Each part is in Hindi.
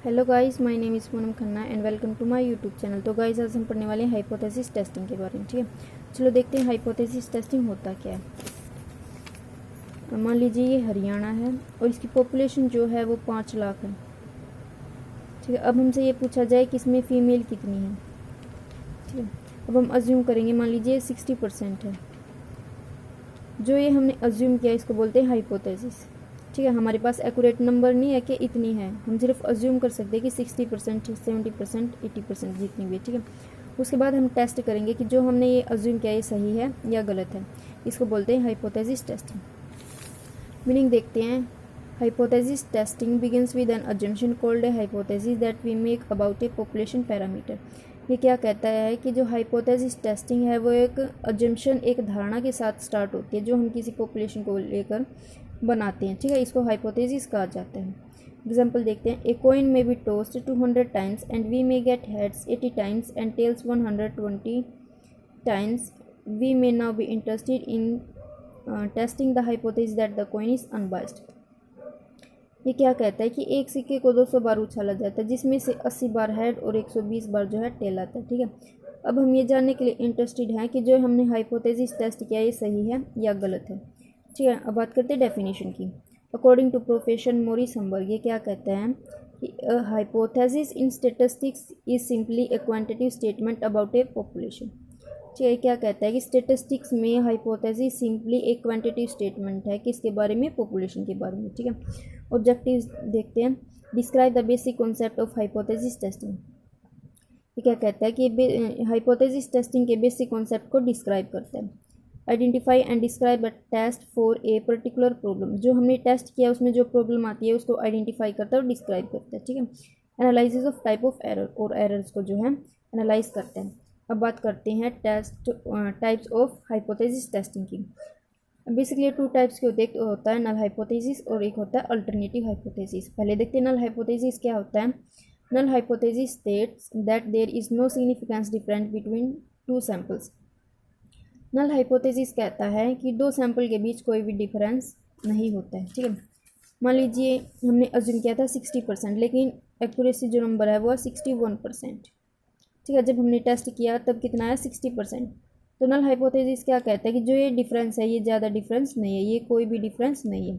Hello guys, my name is Poonam Khanna and welcome to my YouTube channel. तो गाइस आज हम पढ़ने वाले हैं हाइपोथेसिस टेस्टिंग के बारे में। ठीक है, चलो देखते हैं हाइपोथेसिस टेस्टिंग होता क्या है। मान लीजिए ये हरियाणा है और इसकी पॉपुलेशन जो है वो 5 लाख है। ठीक है, अब हमसे ये पूछा जाए कि इसमें फ़ीमेल कितनी है। ठीक है, अब हम अज्यूम करेंगे, मान लीजिए 60% है। जो ये हमने अज्यूम किया इसको बोलते हैं हाइपोथेसिस। ठीक है, हमारे पास एक्यूरेट नंबर नहीं है कि इतनी है, हम सिर्फ अज्यूम कर सकते हैं कि 60%, 70%, 80% जितनी भी है। ठीक है, उसके बाद हम टेस्ट करेंगे कि जो हमने ये अज्यूम किया ये सही है या गलत है। इसको बोलते हैं हाइपोथेसिस टेस्टिंग। मीनिंग देखते हैं। Hypothesis testing begins with an assumption called a hypothesis that we make about a population parameter. ये क्या कहता है कि जो हाइपोथेसिस टेस्टिंग है वो एक अजम्पशन, एक धारणा के साथ स्टार्ट होती है जो हम किसी पॉपुलेशन को लेकर बनाते हैं। ठीक है, इसको हाइपोथेसिस कहा जाता है। एग्जाम्पल देखते हैं। A coin may be tossed 200 times and we may get heads 80 times and tails 120 times. We may now be interested in testing the hypothesis that the coin is unbiased. ये क्या कहता है कि एक सिक्के को 200 बार उछाला जाता है जिसमें से 80 बार हेड और 120 बार जो है टेल आता है। ठीक है, अब हम ये जानने के लिए इंटरेस्टेड हैं कि जो हमने हाइपोथेसिस टेस्ट किया ये सही है या गलत है। ठीक है, अब बात करते हैं डेफिनेशन की। अकॉर्डिंग टू प्रोफेसर मॉरिस हमबर्ग, ये क्या कहते हैं कि hypothesis in statistics is simply A quantitative statement about a population. ठीक है, क्या कहता है कि स्टेटिस्टिक्स में हाइपोथेसिस सिंपली एक क्वांटिटेटिव स्टेटमेंट है किसके बारे में, पॉपुलेशन के बारे में। ठीक है, ऑब्जेक्टिव्स देखते हैं। Describe the basic concept of hypothesis testing. ये क्या कहता है कि हाइपोथेसिस टेस्टिंग के बेसिक कॉन्सेप्ट को डिस्क्राइब करता है। Identify and describe a test for a particular problem. जो हमने टेस्ट किया उसमें जो प्रॉब्लम आती है उसको आइडेंटिफाई करता है और डिस्क्राइब करता है। ठीक है, analysis of type of error, और एरर्स को जो है एनालाइज करते हैं। अब बात करते हैं test types of hypothesis testing की। बेसिकली 2 टाइप्स के होते हैं, एक होता है नल हाइपोथेसिस और एक होता है अल्टरनेटिव हाइपोथेसिस। पहले देखते हैं नल हाइपोथेसिस क्या होता है। Null hypothesis states that there is no significance difference between 2 samples. Null hypothesis कहता है कि 2 सैंपल के बीच कोई भी डिफरेंस नहीं होता है। ठीक है, मान लीजिए हमने अज्यूम किया था 60%, लेकिन एक्यूरेसी जो नंबर है वो है 61%। ठीक है, जब हमने टेस्ट किया तब कितना है, 60%। तो नल हाइपोथेसिस क्या कहता है कि जो ये डिफरेंस है ये ज़्यादा डिफरेंस नहीं है, ये कोई भी डिफरेंस नहीं है।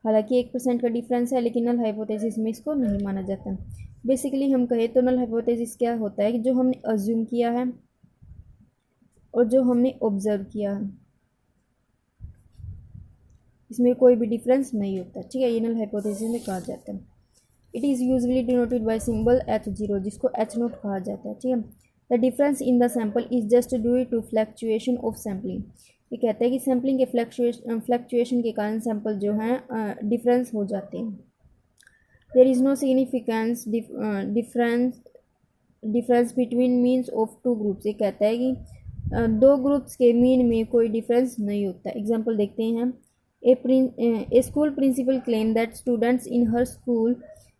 हालांकि 1% का डिफरेंस है लेकिन नल हाइपोथेसिस में इसको नहीं माना जाता। बेसिकली हम कहें तो नल हाइपोथेसिस क्या होता है कि जो हमने अज्यूम किया है और जो हमने ऑब्जर्व किया है इसमें कोई भी डिफरेंस नहीं होता। ठीक है, ये नल हाइपोथेसिस में कहा जाता है। It is usually denoted by symbol H0, जिसको H0 कहा जाता है। ठीक है, the difference in the sample is just due to fluctuation of sampling. ये कहता है कि सैम्पलिंग के फ्लैक्चुएशन के कारण सैंपल जो हैं डिफरेंस हो जाते हैं। There is no significance difference between means of 2 groups. ये कहता है कि 2 ग्रुप्स के मीन में कोई डिफरेंस नहीं होता। एग्जाम्पल देखते हैं। A school principal claim that students in her school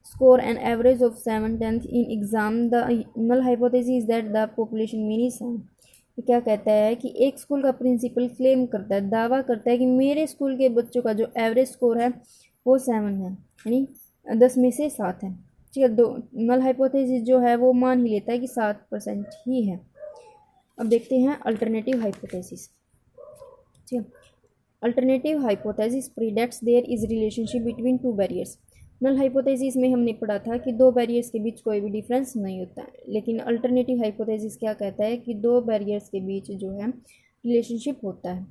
score an average of 7/10 in exam. The null hypothesis is that the population mean is 7. ये क्या कहता है कि एक स्कूल का प्रिंसिपल क्लेम करता है, दावा करता है कि मेरे स्कूल के बच्चों का जो एवरेज स्कोर है वो 7 है, यानी 10 में से 7 है। ठीक है, दो नल हाइपोथेसिस जो है वो मान ही लेता है कि 7% ही है। अब देखते हैं अल्टरनेटिव हाइपोथेसिस। ठीक है, alternative hypothesis predicts there is relationship between 2 barriers. Null hypothesis में हमने पढ़ा था कि 2 बैरियर्स के बीच कोई भी डिफरेंस नहीं होता है, लेकिन अल्टरनेटिव हाइपोथेसिस क्या कहता है कि 2 बैरियर्स के बीच जो है रिलेशनशिप होता है।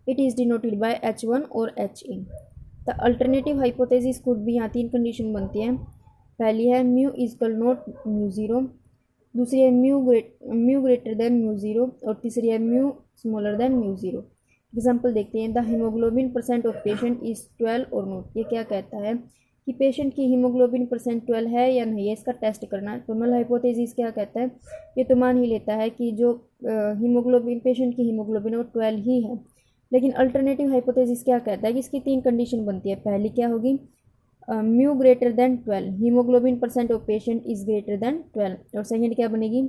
It is denoted bye H1 और HA। The alternative hypothesis could भी, यहाँ 3 कंडीशन बनती हैं। पहली है mu equal not mu zero, दूसरी है mu greater than mu zero, और तीसरी है mu smaller than mu zero. Example देखते हैं। The haemoglobin percent of patient is 12 और नॉट। ये क्या कहता है कि पेशेंट की हीमोग्लोबिन परसेंट 12 है या नहीं है, इसका टेस्ट करना है। तो नल हाइपोथेसिस क्या कहता है, ये तो मान ही लेता है कि जो हीमोग्लोबिन पेशेंट की हीमोग्लोबिन है वो 12 ही है। लेकिन अल्टरनेटिव हाइपोथेसिस क्या कहता है कि इसकी 3 कंडीशन बनती है। पहली क्या होगी, mu greater then 12, haemoglobin percent of patient is greater than 12। और सेकेंड क्या बनेगी,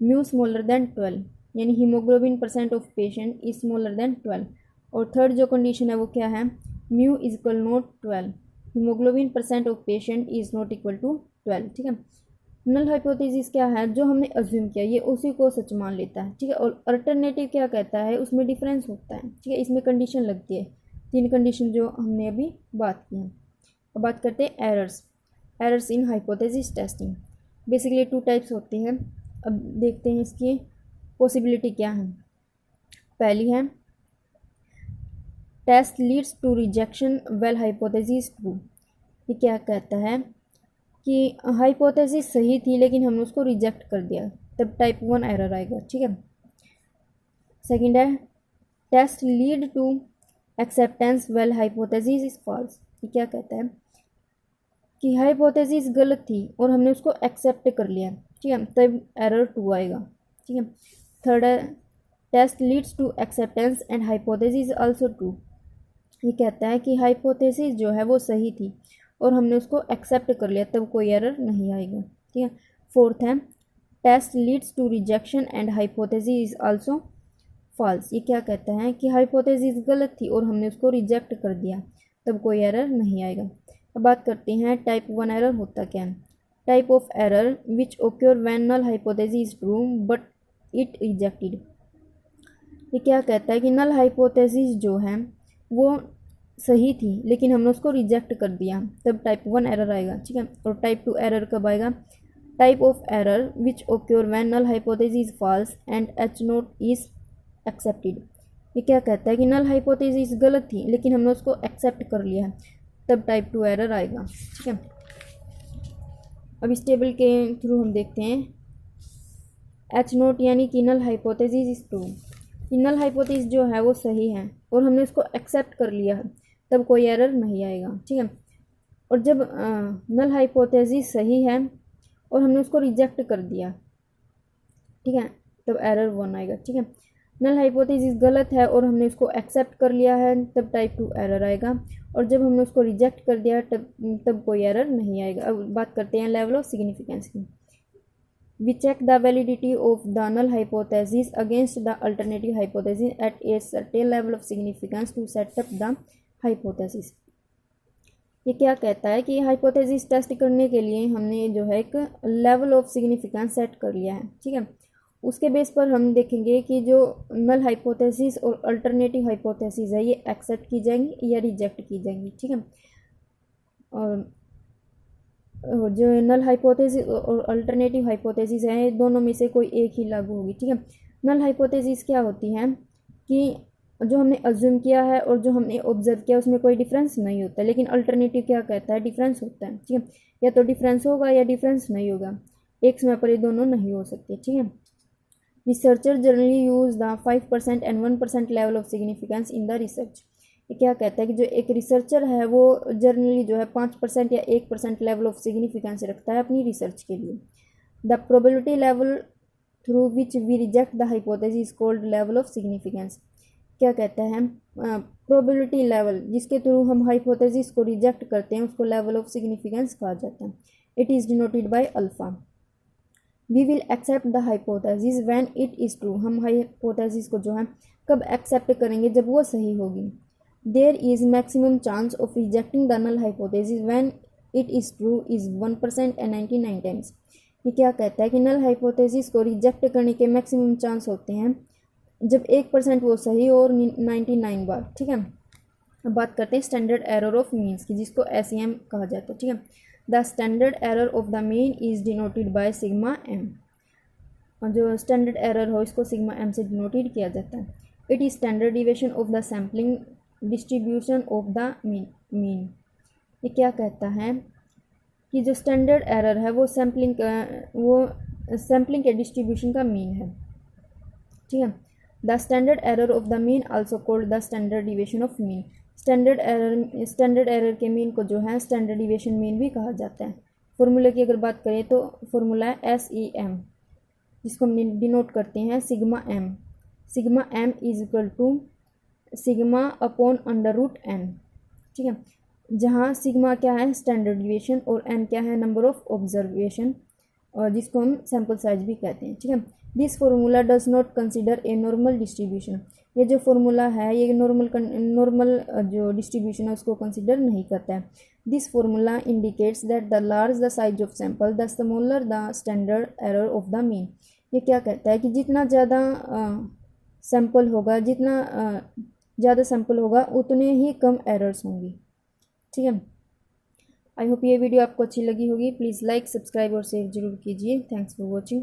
म्यू स्मॉलर देन 12, यानी haemoglobin percent of patient is smaller than 12। और थर्ड जो कंडीशन है वो क्या है, mu is equal not 12, haemoglobin percent of patient is not equal to 12। ठीक है, नल हाइपोथेसिस क्या है, जो हमने अज्यूम किया ये उसी को सच मान लेता है। ठीक है, और अल्टरनेटिव क्या कहता है, उसमें डिफरेंस होता है। ठीक है, इसमें कंडीशन लगती है, 3 कंडीशन जो हमने अभी बात की है। अब बात करते हैं errors in hypothesis testing. Basically 2 types होते हैं। अब देखते हैं इसकी पॉसिबिलिटी क्या है। पहली है test leads to rejection well hypothesis true. ये क्या कहता है कि हाइपोथेसिस सही थी लेकिन हमने उसको रिजेक्ट कर दिया, तब टाइप 1 एरर आएगा। ठीक है, सेकंड है test lead to acceptance well hypothesis is false. ये क्या कहता है कि हाइपोथेसिस गलत थी और हमने उसको एक्सेप्ट कर लिया। ठीक है, तब एरर 2 आएगा। ठीक है, थर्ड है test leads to acceptance and hypothesis also true. ये कहता है कि हाइपोथेसिस जो है वो सही थी और हमने उसको एक्सेप्ट कर लिया, तब कोई एरर नहीं आएगा। ठीक है, फोर्थ है test leads to rejection and hypothesis is also false. ये क्या कहता है कि हाइपोथेसिस गलत थी और हमने उसको रिजेक्ट कर दिया, तब कोई एरर नहीं आएगा। अब बात करते हैं टाइप 1 एरर होता क्या है। Type of error which occur when null hypothesis is true but it rejected. ये क्या कहता है कि नल हाइपोथेसिस जो है वो सही थी लेकिन हमने उसको रिजेक्ट कर दिया, तब टाइप 1 एरर आएगा। ठीक है, और टाइप 2 एरर कब आएगा। Type of error which occur when null hypothesis is false and H nought is accepted. ये क्या कहता है कि नल हाइपोथेसिस गलत थी लेकिन हमने उसको एक्सेप्ट कर लिया है, तब टाइप 2 एरर आएगा। ठीक है, अब इस टेबल के थ्रू हम देखते हैं एच नोट यानी कि null hypothesis is true. Null hypothesis जो है वो सही है और हमने उसको एक्सेप्ट कर लिया है, तब कोई एरर नहीं आएगा। ठीक है, और जब नल हाइपोथेसिस सही है और हमने उसको रिजेक्ट कर दिया, ठीक है, तब एरर 1 आएगा। ठीक है, नल हाइपोथेसिस गलत है और हमने उसको एक्सेप्ट कर लिया है, तब टाइप 2 एरर आएगा, और जब हमने उसको रिजेक्ट कर दिया तब कोई एरर नहीं आएगा। अब बात करते हैं लेवल ऑफ सिग्निफिकेंस की। We check the validity of the null hypothesis against the alternative hypothesis at a certain level of significance to set up the hypothesis। ये क्या कहता है कि हाइपोथेसिस टेस्ट करने के लिए हमने जो है एक लेवल ऑफ सिग्निफिकेंस सेट कर लिया है। ठीक है, उसके बेस पर हम देखेंगे कि जो नल हाइपोथेसिस और अल्टरनेटिव हाइपोथेसिस है ये एक्सेप्ट की जाएंगी या रिजेक्ट की जाएंगी। ठीक है, और जो नल हाइपोथेसिस और अल्टरनेटिव हाइपोथेसिस है दोनों में से कोई एक ही लागू होगी। ठीक है, नल हाइपोथेसिस क्या होती है कि जो हमने अज्यूम किया है और जो हमने ऑब्जर्व किया उसमें कोई डिफरेंस नहीं होता, लेकिन अल्टरनेटिव क्या कहता है, डिफरेंस होता है। ठीक है, या तो डिफरेंस होगा या डिफरेंस नहीं होगा, एक समय पर ये दोनों नहीं हो सकते। ठीक है, researcher generally use the 5% and 1% level of significance in the research. ये क्या कहता है कि जो एक रिसर्चर है वो जनरली जो है 5% या 1% लेवल ऑफ सिग्निफिकेंस रखता है अपनी रिसर्च के लिए। The probability level through which we reject the hypothesis called level of significance. क्या कहता है, प्रोबेबिलिटी लेवल जिसके थ्रू हम हाइपोथेसिस को रिजेक्ट करते हैं उसको लेवल ऑफ सिग्निफिकेंस कहा जाता है। It is denoted by alpha. We will accept the hypothesis when it is true. हम हाइपोथेसिस को जो है कब एक्सेप्ट करेंगे, जब वो सही होगी। There is maximum chance of rejecting the null hypothesis when it is true is 1% and 99 times. ये क्या कहता है कि नल हाइपोथेसिस को रिजेक्ट करने के मैक्सिमम चांस होते हैं जब 1% वो सही हो और 99 बार। ठीक है, अब बात करते हैं स्टैंडर्ड एरर ऑफ मीन्स की, जिसको SEM कहा जाता है। ठीक है, the standard error of the mean is denoted by sigma M. और जो स्टैंडर्ड एरर हो इसको सिग्मा एम से डिनोटेड किया जाता है। It is standard deviation of the sampling distribution of the mean. ये क्या कहता है कि जो स्टैंडर्ड एरर है वो सैम्पलिंग के डिस्ट्रीब्यूशन का मीन है। ठीक है, the standard error of the mean also called the standard deviation of mean. Standard error के मीन को जो है स्टैंडर्ड डिविएशन मीन भी कहा जाता है। फॉर्मूले की अगर बात करें तो फॉर्मूला है SEM, जिसको हम डिनोट करते हैं sigma M. Sigma M is equal to sigma upon √n। ठीक है, जहाँ सिग्मा क्या है स्टैंडर्ड डिविएशन और n क्या है नंबर ऑफ ऑब्जर्वेशन, और जिसको हम सैम्पल साइज भी कहते हैं। ठीक है, this formula does not consider a normal distribution. ये जो फार्मूला है ये नॉर्मल जो डिस्ट्रीब्यूशन है उसको कंसिडर नहीं करता है। This formula indicates that the large the size of sample the smaller the standard error of the mean. ये क्या कहता है कि जितना ज़्यादा सैंपल होगा, जितना ज़्यादा सैंपल होगा उतने ही कम एरर्स होंगी। ठीक है, आई होप ये वीडियो आपको अच्छी लगी होगी। प्लीज़ लाइक, सब्सक्राइब और शेयर जरूर कीजिए। Thanks for watching.